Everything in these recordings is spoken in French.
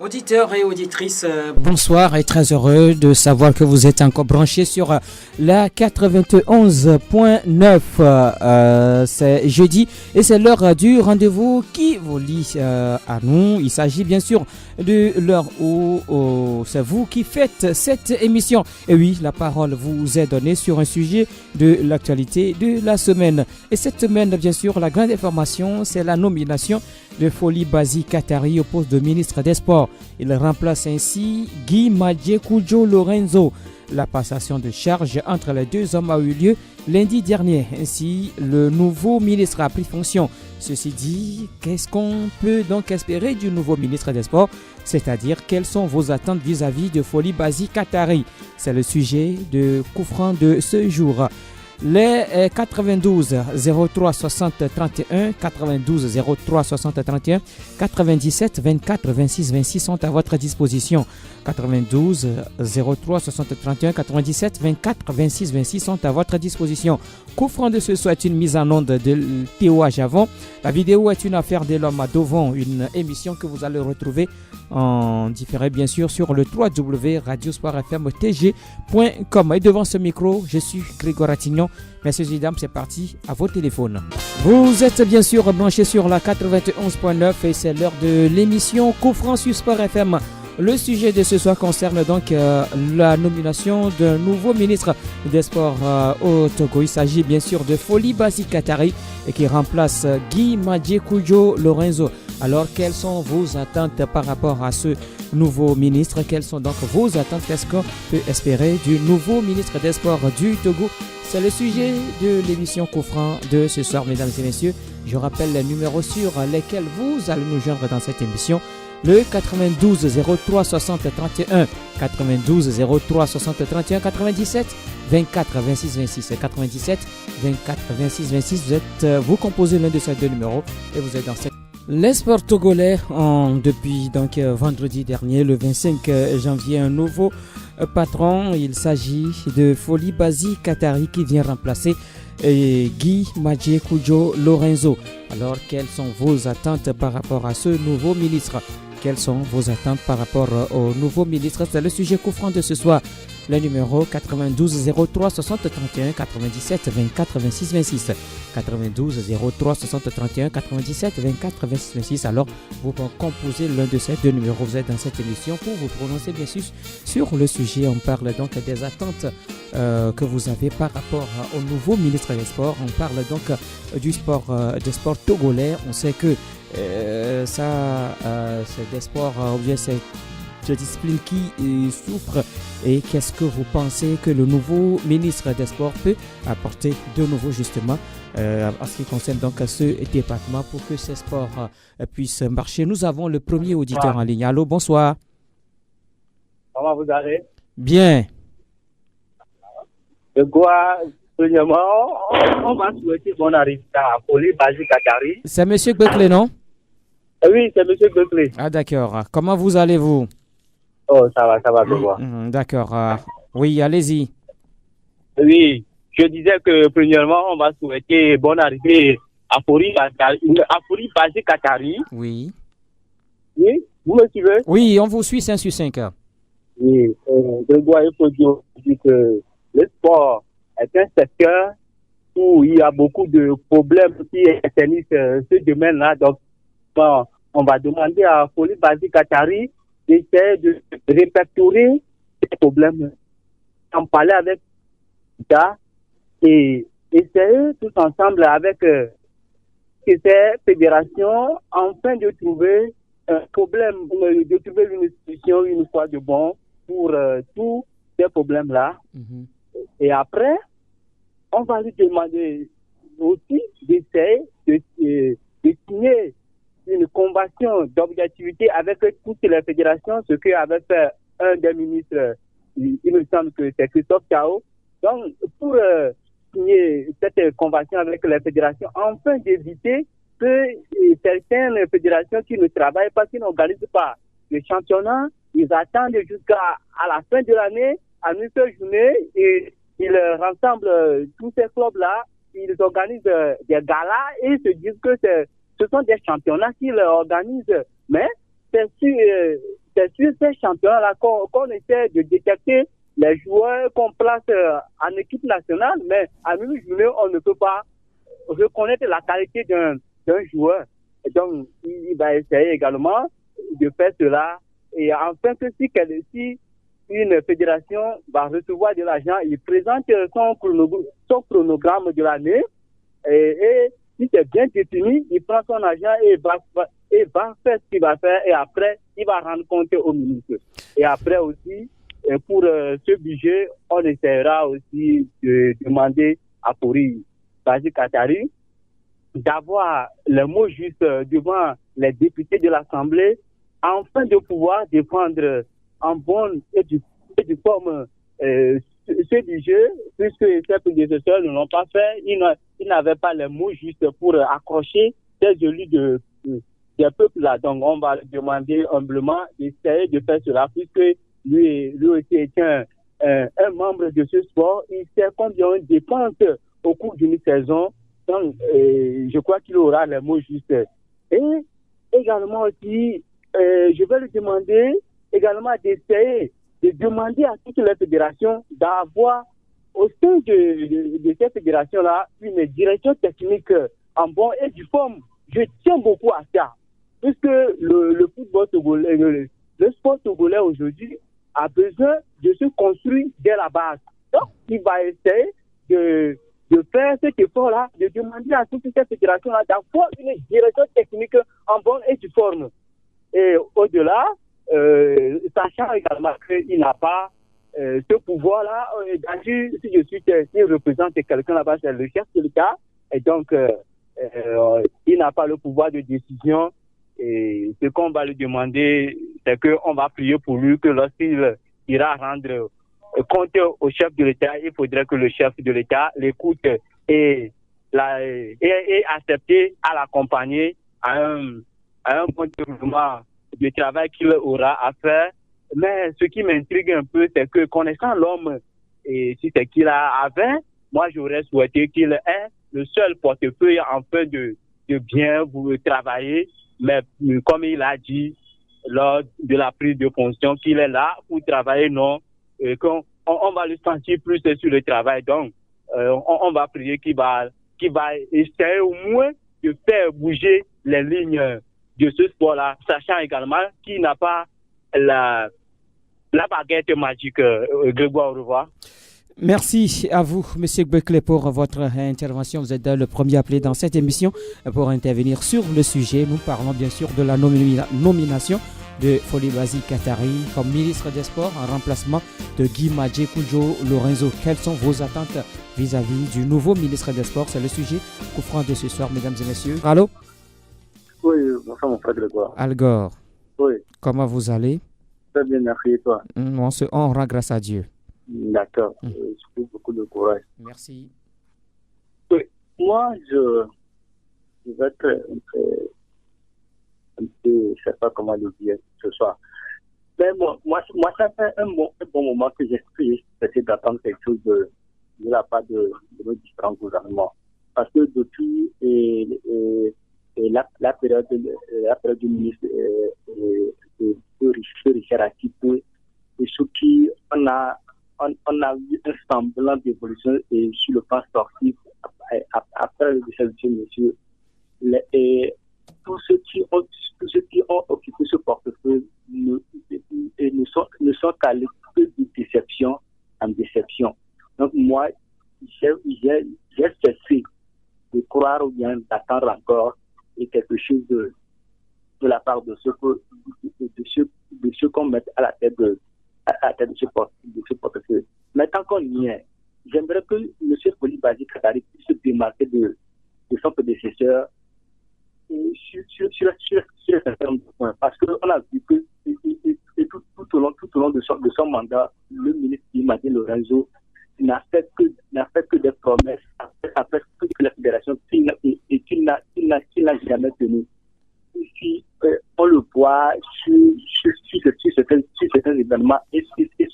Auditeurs et auditrices, bonsoir et très heureux de savoir que vous êtes encore branchés sur la 91.9. C'est jeudi et c'est l'heure du rendez-vous qui vous lie à nous. Il s'agit bien sûr de l'heure où c'est vous qui faites cette émission. Et oui, la parole vous est donnée sur un sujet de l'actualité de la semaine. Et cette semaine, bien sûr, la grande information, c'est la nomination de Foli Bazi Katari au poste de ministre des Sports. Il remplace ainsi Guy Madjekoujo Lorenzo. La passation de charge entre les deux hommes a eu lieu lundi dernier. Ainsi, le nouveau ministre a pris fonction. Ceci dit, qu'est-ce qu'on peut donc espérer du nouveau ministre des Sports? C'est-à-dire, quelles sont vos attentes vis-à-vis de Foli Bazi Katari? C'est le sujet de coup franc de ce jour. Les 92 03 60 31, 92 03 60 31, 97 24 26 26 sont à votre disposition. 92 03 60 31, 97 24 26 26 sont à votre disposition. Coup franc de ce soir est une mise en onde de Théo Javon. La vidéo est une affaire de l'homme à Dovon, une émission que vous allez retrouver en différé bien sûr sur le www.radiosportfmtg.com. Et devant ce micro, je suis Grégoire Attignon. Messieurs et dames, c'est parti, à vos téléphones. Vous êtes bien sûr branchés sur la 91.9 et c'est l'heure de l'émission Coup franc sur Sport FM. Le sujet de ce soir concerne donc la nomination d'un nouveau ministre des Sports au Togo. Il s'agit bien sûr de Foli Bazi Katari qui remplace Guy Madjekoujo Lorenzo. Alors, quelles sont vos attentes par rapport à ce nouveau ministre? Quelles sont donc vos attentes? Qu'est-ce qu'on peut espérer du nouveau ministre des Sports du Togo? C'est le sujet de l'émission Coup franc de ce soir, mesdames et messieurs. Je rappelle les numéros sur lesquels vous allez nous joindre dans cette émission. Le 92 03 60 31, 92 03 60 31, 97 24 26 26, 97 24 26 26. Vous composez l'un de ces deux numéros et vous êtes dans cette. Les sports togolais ont depuis donc vendredi dernier, le 25 janvier, un nouveau patron. Il s'agit de Foli Bazi Katari qui vient remplacer Guy Madjekoujo Lorenzo. Alors, quelles sont vos attentes par rapport à ce nouveau ministre? Quelles sont vos attentes par rapport au nouveau ministre? C'est le sujet coup franc de ce soir. Le numéro 92 03 60 31, 97 24 26 26. 92 03 60 31, 97 24 26 26. Alors, vous composez l'un de ces deux numéros. Vous êtes dans cette émission pour vous prononcer bien sûr sur le sujet. On parle donc des attentes que vous avez par rapport au nouveau ministre des Sports. On parle donc du sport togolais. On sait que c'est des sports, ou bien c'est des disciplines qui souffrent. Et qu'est-ce que vous pensez que le nouveau ministre des Sports peut apporter de nouveau justement en ce qui concerne donc ce département pour que ces sports puissent marcher? Nous avons le premier auditeur en ligne. Allô, bonsoir. Comment vous allez? Bien. De quoi, premièrement, on va souhaiter bonne arrivée à Foli Bazi Katari. C'est M. Bekle, non? Oui, c'est M. Bekle. Ah, d'accord. Comment vous allez-vous? Oh, ça va, je vois. D'accord. Oui, allez-y. Oui, je disais que premièrement, on va souhaiter bonne arrivée à Foli Bazi Katari. Oui. Oui, vous me suivez? Oui, on vous suit 5 sur 5. Oui, je dois il faut dire que le sport est un secteur où il y a beaucoup de problèmes qui éternissent ce domaine-là. Donc, bon, on va demander à Foli Bazi Katari d'essayer de répertorier ces problèmes, en parler avec l'État et essayer tous ensemble avec ces fédérations afin de trouver un problème, de trouver une solution une fois de bon pour tous ces problèmes-là. Mm-hmm. Et après, on va lui demander aussi d'essayer de signer une convention d'objectivité avec toutes les fédérations, ce qu'avait fait un des ministres, il me semble que c'est Christophe Chao. Donc, pour signer cette convention avec les fédérations, afin d'éviter que certaines fédérations qui ne travaillent pas, qui n'organisent pas le championnat, ils attendent jusqu'à la fin de l'année, à une seule journée, et ils rassemblent tous ces clubs-là, ils organisent des galas et se disent que ce sont des championnats qu'ils organisent. Mais c'est c'est sur ces championnats-là qu'on essaie de détecter les joueurs qu'on place en équipe nationale, mais à même journée, on ne peut pas reconnaître la qualité d'un joueur. Et donc, il va essayer également de faire cela. Et enfin, que si une fédération va recevoir de l'argent, il présente son chronogramme de l'année et si c'est bien défini, il prend son argent et va faire ce qu'il va faire et après, il va rendre compte au ministre. Et après aussi, pour ce budget, on essaiera aussi de demander à Fori Bazi Katari d'avoir le mot juste devant les députés de l'Assemblée afin de pouvoir défendre en bonne et due forme ce budget, puisque ses prédécesseurs ne l'ont pas fait. Ils n'avaient pas les mots justes pour accrocher ces élus des peuples là. Donc on va demander humblement d'essayer de faire cela, puisque lui aussi est un membre de ce sport. Il sait combien on dépense au cours d'une saison. Donc je crois qu'il aura les mots justes. Et également aussi, je vais lui demander également d'essayer de demander à toutes les fédérations d'avoir au sein de ces fédérations-là une direction technique en bonne et due forme. Je tiens beaucoup à ça, puisque le football togolais, le sport togolais aujourd'hui a besoin de se construire dès la base. Donc, il va essayer de faire cet effort-là, de demander à toutes ces fédérations-là d'avoir une direction technique en bonne et due forme. Et au-delà, sachant également qu'il n'a pas ce pouvoir-là, si il représente quelqu'un là-bas, c'est le chef de l'État, et donc il n'a pas le pouvoir de décision. Et ce qu'on va lui demander, c'est qu'on va prier pour lui que lorsqu'il ira rendre compte au chef de l'État, il faudrait que le chef de l'État l'écoute et accepter à l'accompagner à un bon développement du travail qu'il aura à faire. Mais ce qui m'intrigue un peu, c'est que connaissant l'homme et si c'est qu'il a à 20, moi j'aurais souhaité qu'il ait le seul portefeuille enfin de bien vous travailler. Mais comme il a dit lors de la prise de fonction qu'il est là pour travailler, non, qu'on va le sentir plus sur le travail. Donc, on va prier qu'il va essayer au moins de faire bouger les lignes de ce sport-là, sachant également qu'il n'a pas la baguette magique. Grégoire, au revoir. Merci à vous, M. Gbekle, pour votre intervention. Vous êtes le premier appelé dans cette émission pour intervenir sur le sujet. Nous parlons bien sûr de la nomination de Foli Bazi Katari comme ministre des Sports en remplacement de Guy Madje Koujo Lorenzo. Quelles sont vos attentes vis-à-vis du nouveau ministre des Sports? C'est le sujet coup franc de ce soir, mesdames et messieurs. Allô? Oui, bonsoir mon frère Grégoire. Algor. Oui. Comment vous allez? Très bien, merci et toi? On rend grâce à Dieu. D'accord, je trouve beaucoup de courage. Merci. Oui, moi je vais être un peu, je sais pas comment le dire ce soir. Mais moi ça fait un bon moment que j'ai essayé d'attendre quelque chose de la part de nos différents gouvernements. Parce que depuis la période du ministre de Richard Akito, et sur qui on a vu un semblant d'évolution et sur le plan sportif après le décès de ce monsieur. Tous ceux qui ont occupé ce portefeuille ne sont allés que de déception en déception. Donc moi, j'ai cessé de croire ou bien d'attendre encore et quelque chose de la part de ceux qu'on met à la tête de ce portefeuille. Mais tant qu'on y est, j'aimerais que M. Foli Bazi Katari puisse se démarquer de son prédécesseur sur un certain point. Parce qu'on a vu que tout au long de son mandat, le ministre Madje Lorenzo n'a fait que des promesses après que la fédération qu'il n'a jamais tenu. Ici, on le voit sur certains événements et ce qui fait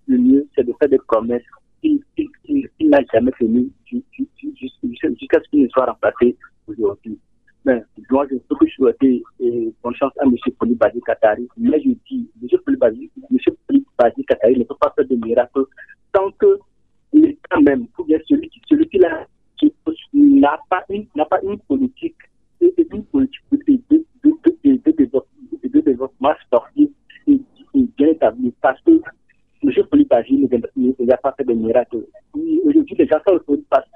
le mieux, c'est de faire des promesses qu'il n'a jamais tenues jusqu'à ce qu'il ne soit remplacé aujourd'hui. Mais moi, je peux souhaiter bonne chance à M. Foli Koulibaly Katari, mais je dis, M. Koulibaly Katari ne peut pas faire de miracle tant que l'État même, ou bien celui qui n'a pas une politique de développement sportif bien établi, parce que M. Koulibaly ne va pas faire de miracle. Aujourd'hui, les gens sont parce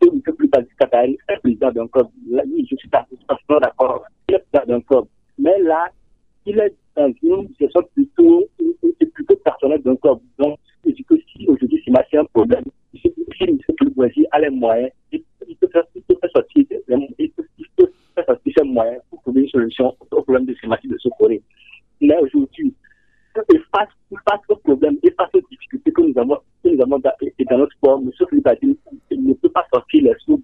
que M. Koulibaly Katari est président d'un club. Oui, je suis parfaitement d'accord. Il est président d'un club. Mais là, il est dans une situation plutôt personnelle d'un club. Donc, je dis que si aujourd'hui, c'est un problème, si M. Koulibaly a les moyens, il peut faire sortir ses moyens pour trouver une solution au problème de Simassi de Sokore. Mais aujourd'hui, face au problème et face aux difficultés que nous avons dans notre sport, M. Koulibaly ne peut pas sortir les sous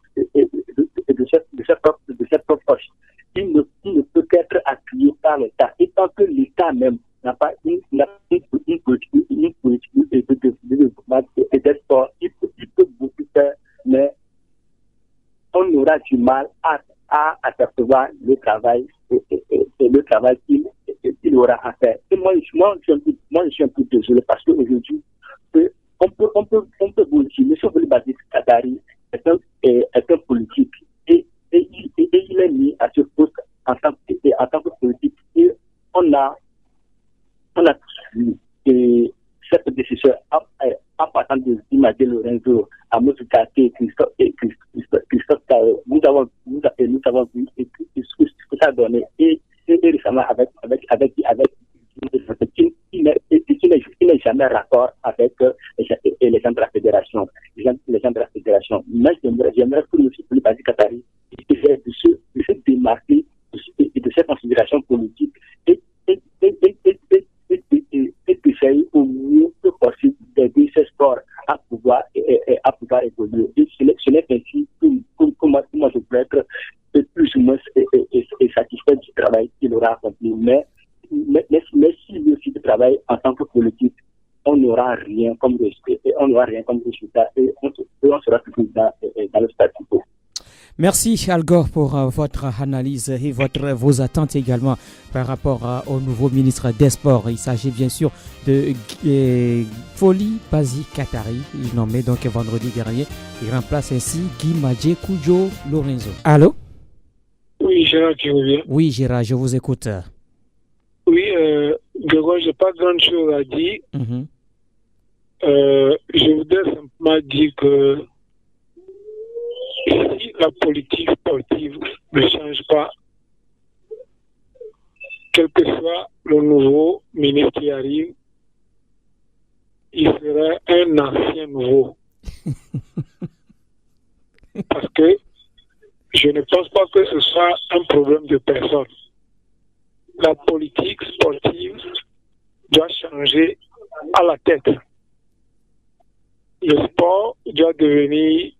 de cette propre poche. Il ne peut qu'être appuyé par l'État. Et tant que l'État même n'a pas une politique de développement et des sports, il peut beaucoup faire, mais on aura du mal à apercevoir le travail qu'il aura à faire. Et moi, je suis un peu désolé parce qu'aujourd'hui, on peut vous dire, M. Koulibaly Katari est un politique et il est mis à ce poste en tant que politique. Et on a suivi cette décision en partant d'Imagé Lorenzo, Amos Gatti, Christophe Kao. Nous avons vu ce que ça a donné. Et récemment avec qui n'est jamais raccord avec les gens de la fédération. Les gens de la fédération. Mais j'aimerais que M. Koulibaly Katari essaie de se démarquer de ces considérations politiques et d'essayer au mieux que possible d'aider ce sport à pouvoir évoluer. Et ce n'est qu'ainsi que moi je peux être plus ou moins satisfait du travail qu'il aura accompli. Mais s'il aussi du travail en tant que politique, on n'aura rien comme résultat et on sera toujours dans le statu quo. Merci Algor pour votre analyse et vos attentes également par rapport au nouveau ministre des Sports. Il s'agit bien sûr de Koulibaly Katari, nommé donc vendredi dernier. Il remplace ainsi Guy Koujo Lorenzo. Allô? Oui, Gérard qui revient. Oui, Gérard, je vous écoute. Oui, Grégoire, je n'ai pas grand chose à dire. Mm-hmm. Je voudrais simplement dire que si la politique sportive ne change pas, quel que soit le nouveau ministre qui arrive, il serait un ancien nouveau. Parce que je ne pense pas que ce soit un problème de personne. La politique sportive doit changer à la tête. Le sport doit devenir,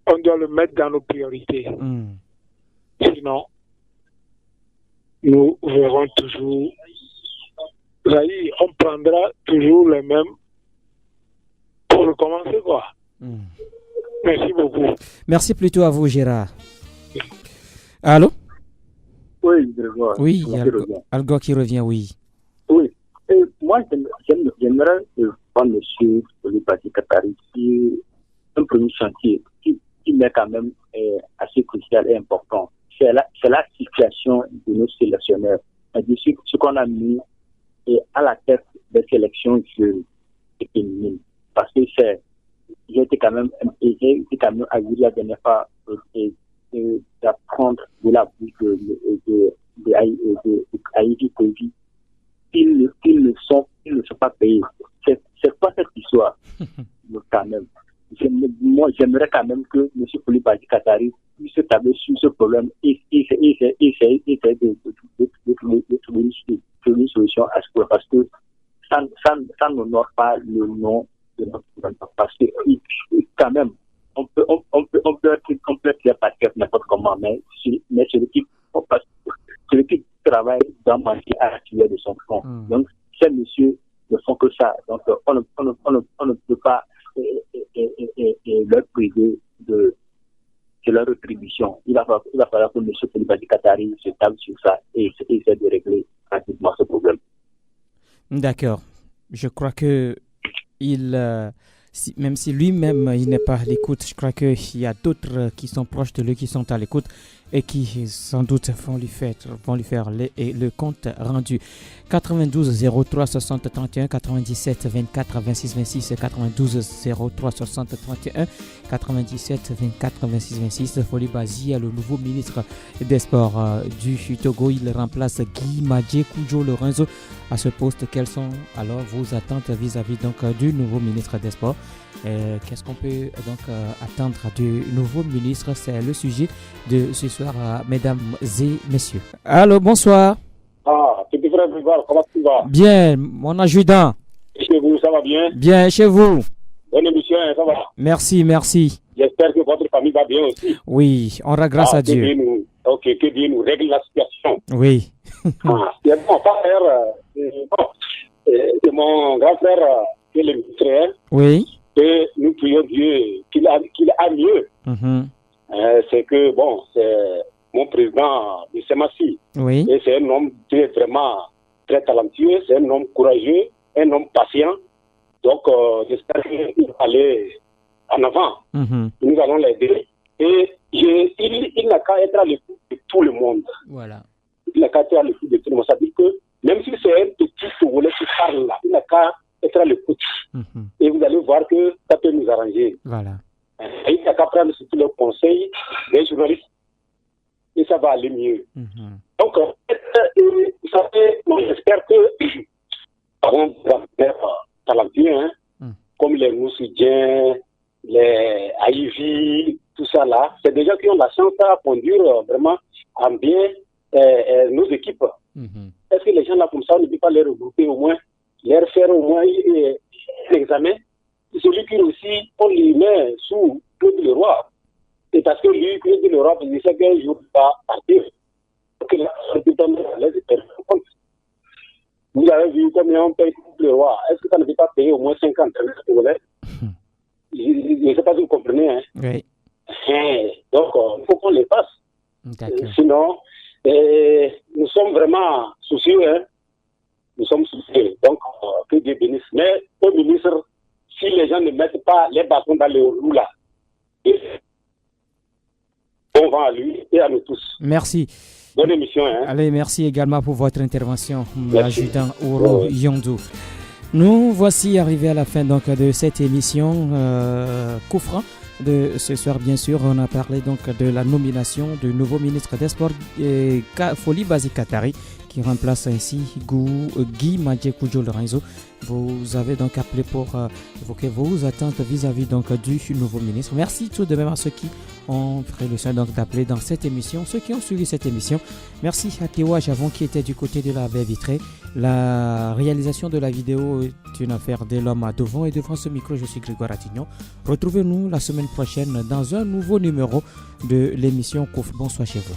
on doit le mettre dans nos priorités. Sinon, nous verrons toujours, on prendra toujours les mêmes pour recommencer quoi. Merci beaucoup. Merci plutôt à vous, Gérard. Allô? Oui, Grégoire. Oui, Algo qui revient, oui. Oui. Et moi, j'aimerais prendre M. Koulibaly Katari qui un premier chantier qui est quand même assez crucial et important. C'est la situation de nos sélectionneurs. C'est-à-dire ce qu'on a mis à la tête des sélections féminines. Parce que j'ai été quand même avisé la dernière fois d'apprendre de la bouche de Aïdi Kovi qu'ils ne sont pas payés. C'est pas cette histoire, quand même. Moi, j'aimerais quand même que M. Koulibaly Katari puisse tabler sur ce problème et essayer de trouver une solution à ce problème. Parce que ça n'honore pas le nom de notre gouvernement. Parce que, quand même, on peut être patriote n'importe comment, mais celui qui travaille doit manger à la cuillère de son front. Donc, ces messieurs ne font que ça. Donc, on ne peut pas leur priver c'est leur rétribution. Il va falloir que M. Koulibaly Katari se tape sur ça et essaie de régler rapidement ce problème. D'accord. Je crois que même si lui-même il n'est pas à l'écoute, je crois qu'il y a d'autres qui sont proches de lui qui sont à l'écoute et qui sans doute vont lui faire le compte rendu. 92 03 60 31 97 24 26 26 92 03 60 31 97 24 26 26. Foli Bazia, le nouveau ministre des Sports du Togo, il remplace Guy Madje Koujo Lorenzo à ce poste. Quelles sont alors vos attentes vis-à-vis donc du nouveau ministre des Sports? Qu'est-ce qu'on peut donc attendre du nouveau ministre? C'est le sujet de ce soir, mesdames et messieurs. Allô, bonsoir. Ah, petit frère Grégoire, comment tu vas? Bien, mon adjudant. Chez vous, ça va bien? Bien, chez vous? Bonne émission, ça va? Merci, merci. J'espère que votre famille va bien aussi. Oui, on rend grâce à Dieu. Que Dieu nous règle la situation. Oui. C'est mon frère, c'est mon grand frère qui est le ministre. Oui. Et nous prions Dieu qu'il a mieux. C'est que, bon, c'est mon président de Semassi. Oui. Et c'est un homme qui est vraiment très talentueux, c'est un homme courageux, un homme patient. Donc, j'espère qu'il va aller en avant. Nous allons l'aider. Et il n'a qu'à être à l'écoute de tout le monde. Voilà. Il n'a qu'à être à l'écoute de tout le monde. Ça veut dire que même si c'est un petit Togolais qui parle là, il n'a qu'à être à l'écoute. Et vous allez voir que ça peut nous arranger. Voilà. Et il n'a qu'à prendre surtout le conseil des journalistes. Et ça va aller mieux. Donc, j'espère que avant faire talentueux, comme les Moussoudjiens, les Haïvi, tout ça là, c'est des gens qui ont la chance à conduire vraiment en bien nos équipes. Est-ce que les gens là comme ça, on ne peut pas les regrouper au moins, leur faire au moins l'examen? Celui qui aussi, on lui met sous Claude Leroy. Et parce que lui, Claude Leroy, il sait qu'un jour, il va partir. Donc, il a vous avez vu combien on paye Claude Leroy. Est-ce que ça ne peut pas payer au moins 50 €? Je ne sais pas si vous comprenez. Hein? Oui. Donc, il faut qu'on les fasse. Sinon, nous sommes vraiment soucieux. Hein? Nous sommes soucieux. Donc, que Dieu bénisse. Mais au ministre, si les gens ne mettent pas les bâtons dans les roues là, on va à lui et à nous tous. Merci. Bonne émission. Hein? Allez, merci également pour votre intervention, l'adjudant Oro Yondou. Nous voici arrivés à la fin donc de cette émission coup franc de ce soir. Bien sûr, on a parlé donc de la nomination du nouveau ministre des Sports, Foli Katari, qui remplace ainsi Guy Madje Koujo Lorenzo. Vous avez donc appelé pour évoquer vos attentes vis-à-vis donc du nouveau ministre. Merci tout de même à ceux qui ont pris le soin donc d'appeler dans cette émission, ceux qui ont suivi cette émission. Merci à Théo Javon qui était du côté de la baie vitrée. La réalisation de la vidéo est une affaire de l'homme à devant, et devant ce micro, je suis Grégoire Attignon. Retrouvez-nous la semaine prochaine dans un nouveau numéro de l'émission Kouf. Bonsoir chez vous.